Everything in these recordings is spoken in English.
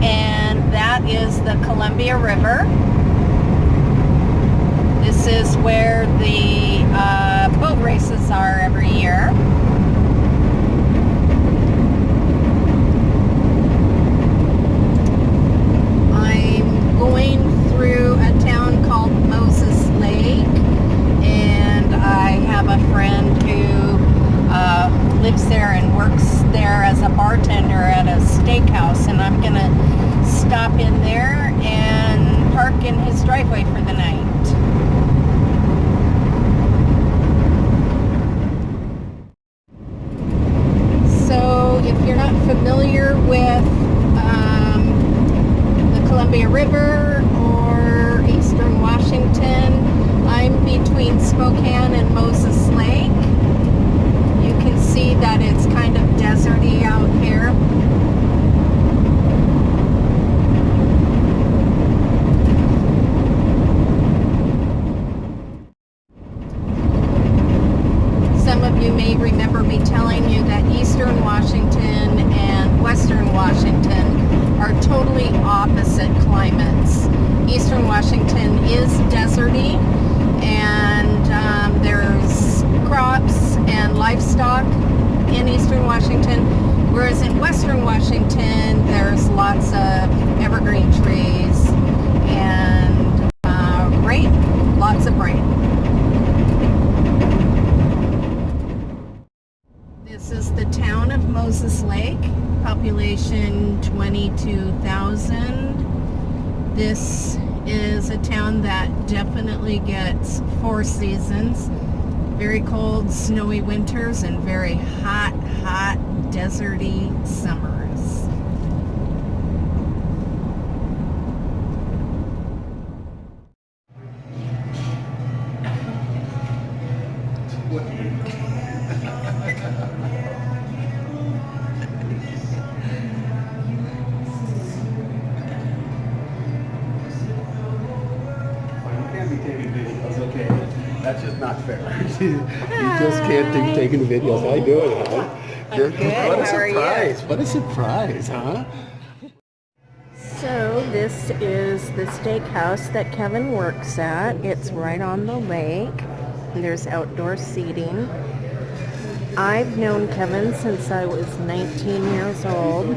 and that is the Columbia River. This is where the boat races are every year. I'm going through a town called Moses Lake, and I have a friend who lives there and works there as a bartender at a steakhouse, and I'm gonna stop in there and park in his driveway for the night. So if you're not familiar with the Columbia River or Eastern Washington, I'm between Spokane and Moses Lake. You can see that it's kind of deserty out here. Some of you may remember me telling you that Eastern Washington and Western Washington are totally opposite climates. Eastern Washington is deserty, and there's crops and livestock in Eastern Washington, whereas in Western Washington there's lots of evergreen trees and rain, lots of rain. This is the town of Moses Lake, population 22,000. This is a town that definitely gets 4 seasons. Very cold, snowy winters and very hot, deserty summers. Okay, that's just not fair. You just can't be taking videos. How you doing, huh? I'm good. What a How are you? surprise! What a surprise, huh? So this is the steakhouse that Kevin works at. It's right on the lake. There's outdoor seating. I've known Kevin since I was 19 years old.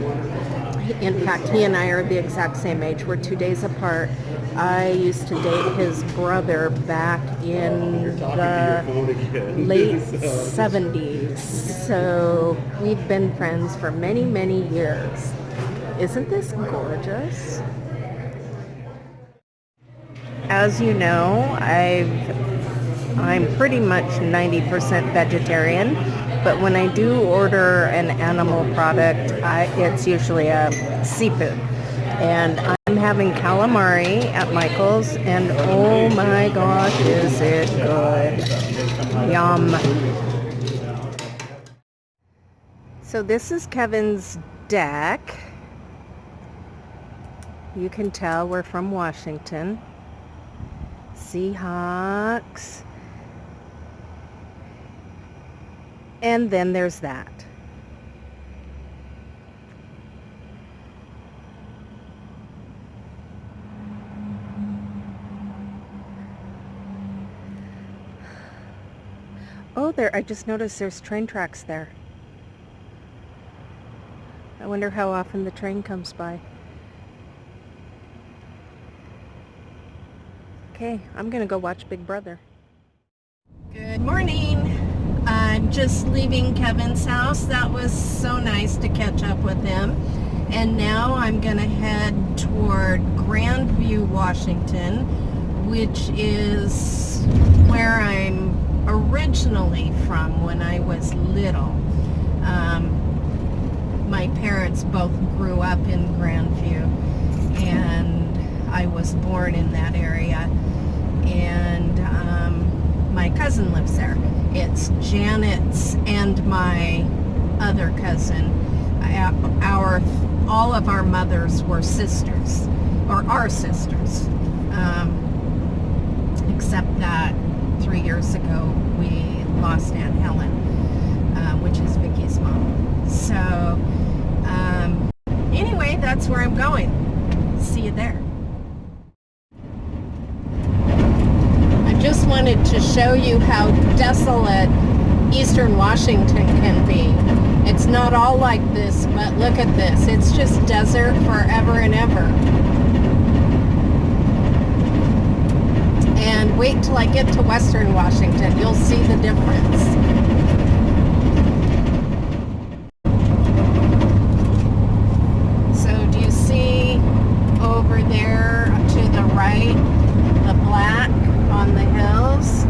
In fact, he and I are the exact same age. We're 2 days apart. I used to date his brother back in the late 70s. So we've been friends for many, many years. Isn't this gorgeous? As you know, I'm pretty much 90% vegetarian, but when I do order an animal product, it's usually a seafood. And I'm having calamari at Michael's, and oh my gosh, is it good. Yum. So this is Kevin's deck. You can tell we're from Washington. Seahawks. And then there's that. Oh, there, I just noticed there's train tracks there. I wonder how often the train comes by. Okay, I'm gonna go watch Big Brother. Good morning. I'm just leaving Kevin's house. That was so nice to catch up with him. And now I'm gonna head toward Grandview, Washington, which is where I'm originally from when I was little. My parents both grew up in Grandview, and I was born in that area. And my cousin lives there. It's Janet's and my other cousin. All of our mothers were sisters, or are sisters, except that 3 years ago we lost Aunt Helen, which is Vicki's mom. So anyway, that's where I'm going. wanted to show you how desolate Eastern Washington can be. It's not all like this, but look at this. It's just desert forever and ever. And wait till I get to Western Washington. You'll see the difference. So do you see over there to the right, the black on the hills?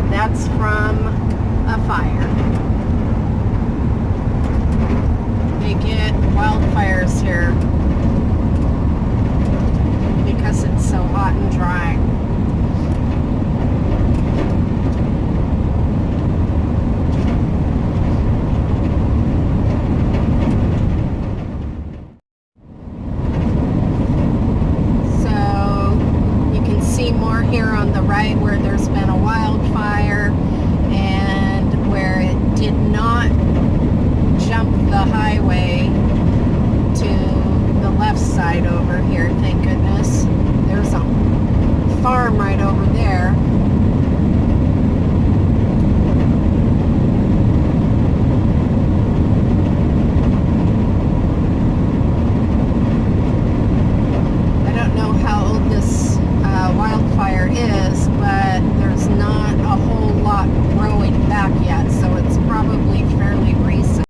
That's from a fire. They get wildfires here because it's so hot and dry. Here on the right where there's been a wildfire and where it did not jump the highway to the left side over here, thank goodness. There's a farm right over there. I don't know how old this wildfire is, but there's not a whole lot growing back yet, so it's probably fairly recent.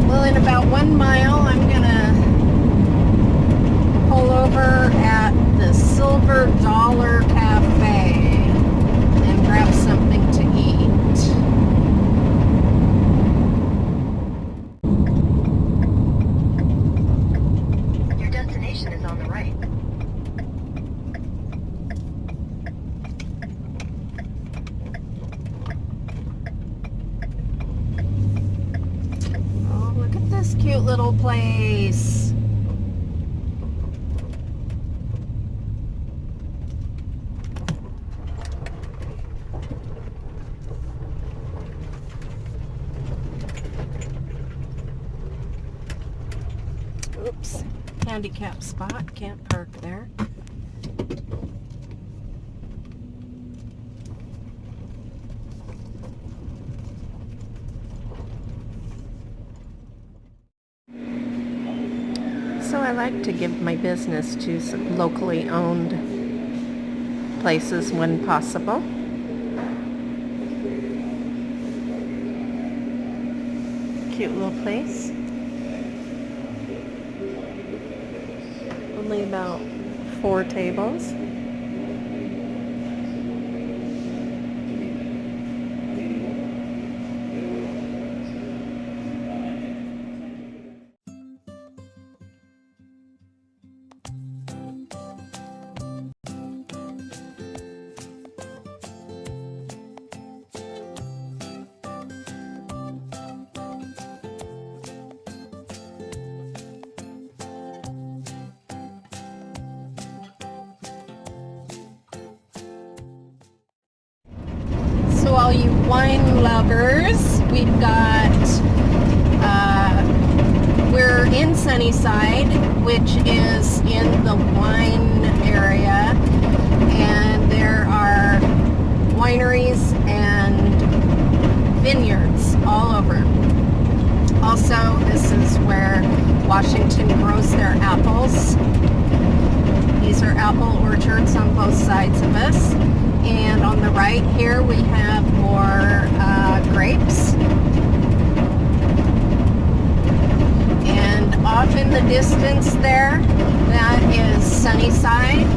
Well, in about 1 mile, I'm gonna pull over at the Silver Dollar Cafe and grab something to eat. Is on the right. Oh, look at this cute little place. Oops. Handicap spot, can't park there. So I like to give my business to some locally owned places when possible. Cute little place. Only about 4 tables. So all you wine lovers, we've got, we're in Sunnyside, which is in the wine area, and there are wineries and vineyards all over. Also, this is where Washington grows their apples. These are apple orchards on both sides of us. And on the right here we have more grapes. And off in the distance there, that is Sunnyside.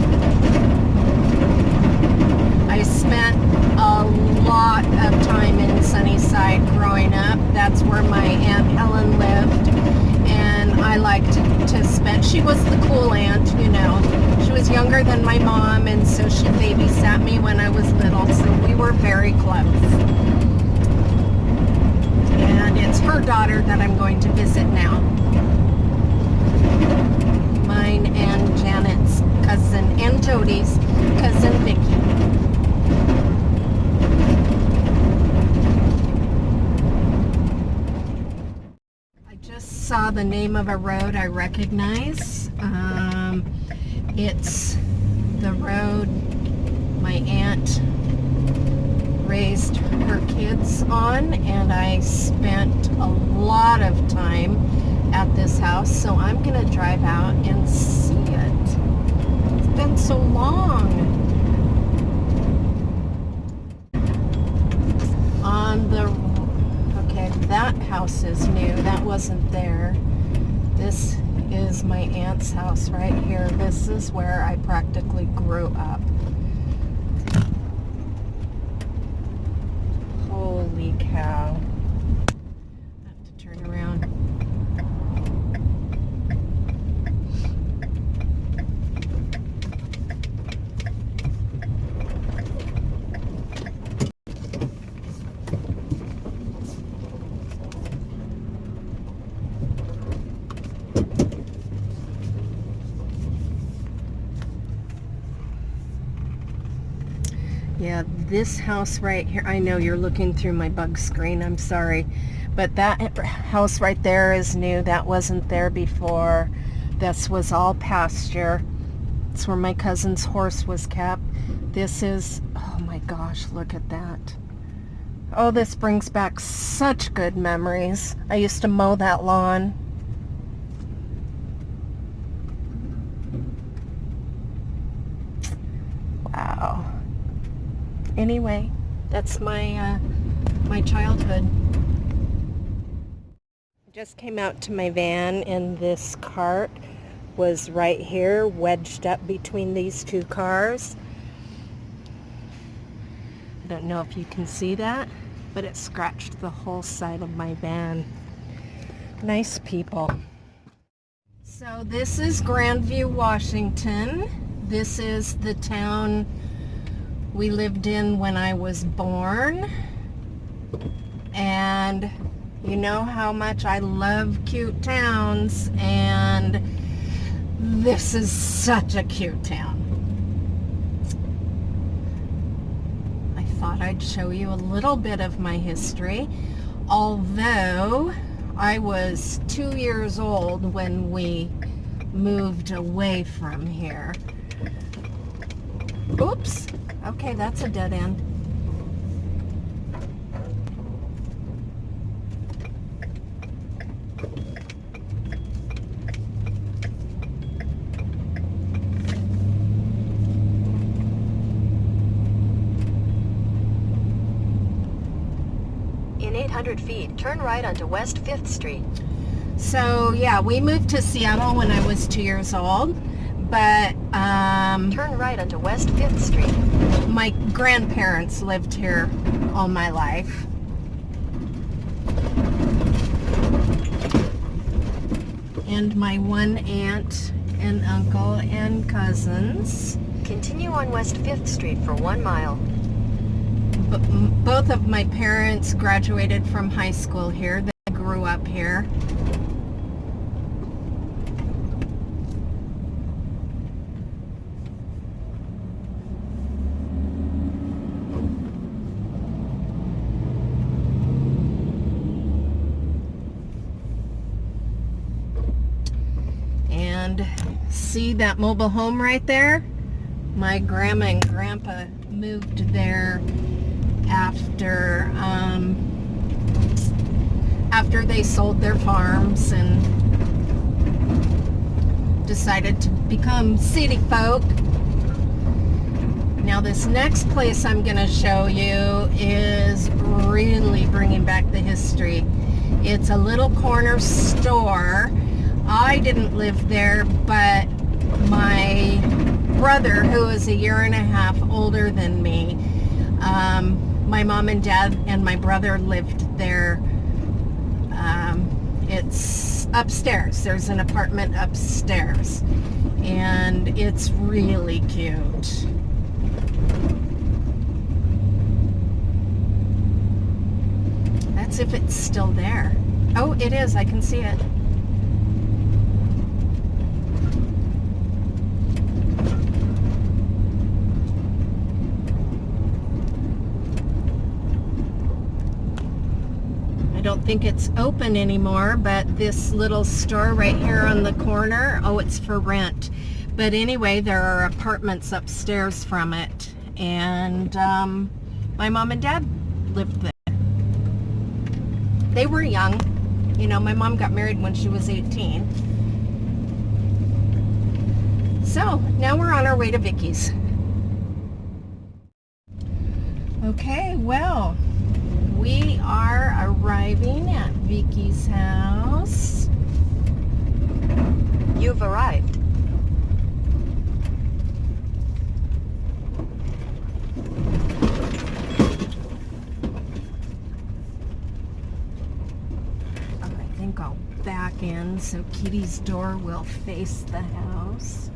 I spent a lot of time in Sunnyside growing up. That's where my Aunt Helen lived. And I liked to spend, she was the cool aunt, you know. She was younger than my mom, and so she babysat me when I was little, so we were very close. And it's her daughter that I'm going to visit now. Mine and Janet's cousin, and Jody's cousin, Vicki. I just saw saw the name of a road I recognize. It's the road my aunt raised her kids on, and I spent a lot of time at this house, so I'm gonna drive out and see it. It's been so long. Okay, that house is new. That wasn't there. This is my aunt's house right here. This is where I practically grew up. Holy cow. I have to turn around. Yeah, this house right here, I know you're looking through my bug screen, I'm sorry, but that house right there is new. That wasn't there before. This was all pasture. It's where my cousin's horse was kept. This is, oh my gosh, look at that. Oh, this brings back such good memories. I used to mow that lawn. Wow. Anyway, that's my my childhood. Just came out to my van, and this cart was right here, wedged up between these two cars. I don't know if you can see that, but it scratched the whole side of my van. Nice people. So this is Grandview, Washington. This is the town we lived in when I was born. And you know how much I love cute towns, and this is such a cute town. I thought I'd show you a little bit of my history, although I was 2 years old when we moved away from here. Oops. Okay, that's a dead end. In 800 feet, turn right onto West 5th Street. So, yeah, we moved to Seattle when I was 2 years old, but turn right onto West 5th Street. My grandparents lived here all my life. And my one aunt and uncle and cousins. Continue on West 5th Street for 1 mile. Both of my parents graduated from high school here. They grew up here. And see that mobile home right there? My grandma and grandpa moved there after they sold their farms and decided to become city folk. Now this next place I'm going to show you is really bringing back the history. It's a little corner store. I didn't live there, but my brother, who is a year and a half older than me, my mom and dad and my brother lived there. It's upstairs. There's an apartment upstairs, and it's really cute. That's if it's still there. Oh, it is. I can see it. I don't think it's open anymore, but this little store right here on the corner, oh, it's for rent. But anyway, there are apartments upstairs from it, and my mom and dad lived there. They were young. You know, my mom got married when she was 18. So, now we're on our way to Vicky's. Okay, well, we are arriving at Vicky's house. You've arrived. I think I'll back in so Kitty's door will face the house.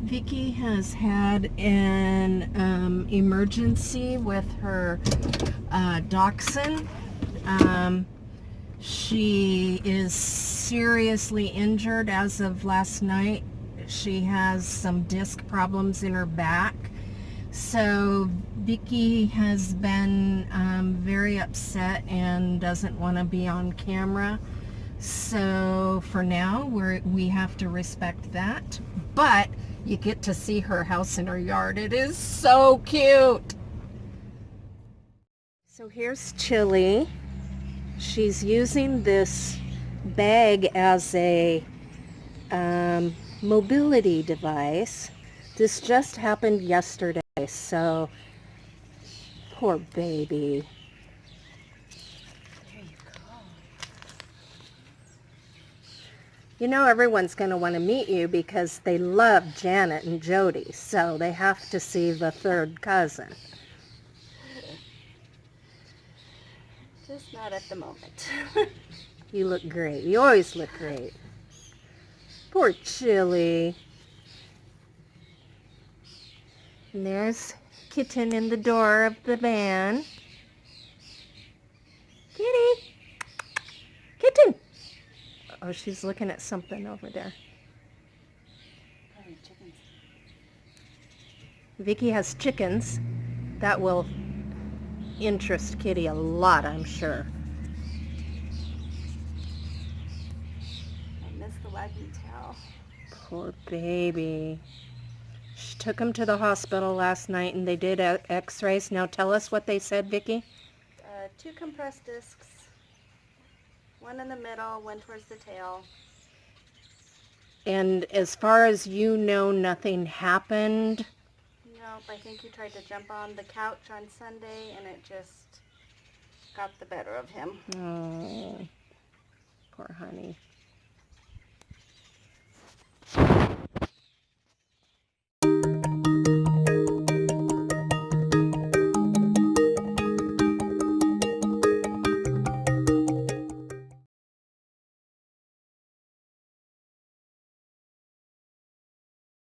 Vicki has had an emergency with her dachshund. She is seriously injured as of last night. She has some disc problems in her back. So Vicki has been very upset and doesn't want to be on camera. So for now, we have to respect that. But you get to see her house and her yard. It is so cute. So here's Chili. She's using this bag as a mobility device. This just happened yesterday, so poor baby. There you go. You know everyone's going to want to meet you because they love Janet and Jody, so they have to see the third cousin. Just not at the moment. You look great. You always look great. Poor Chili. And there's Kitten in the door of the van. Kitty! Kitten! Oh, she's looking at something over there. Probably chickens. Vicki has chickens. That will interest Kitty a lot, I'm sure. I miss the wagging tail. Poor baby. She took him to the hospital last night and they did x-rays. Now tell us what they said, Vicki. 2 compressed discs. One in the middle, one towards the tail. And as far as you know, nothing happened? Nope, I think he tried to jump on the couch on Sunday and it just got the better of him. Oh, poor honey.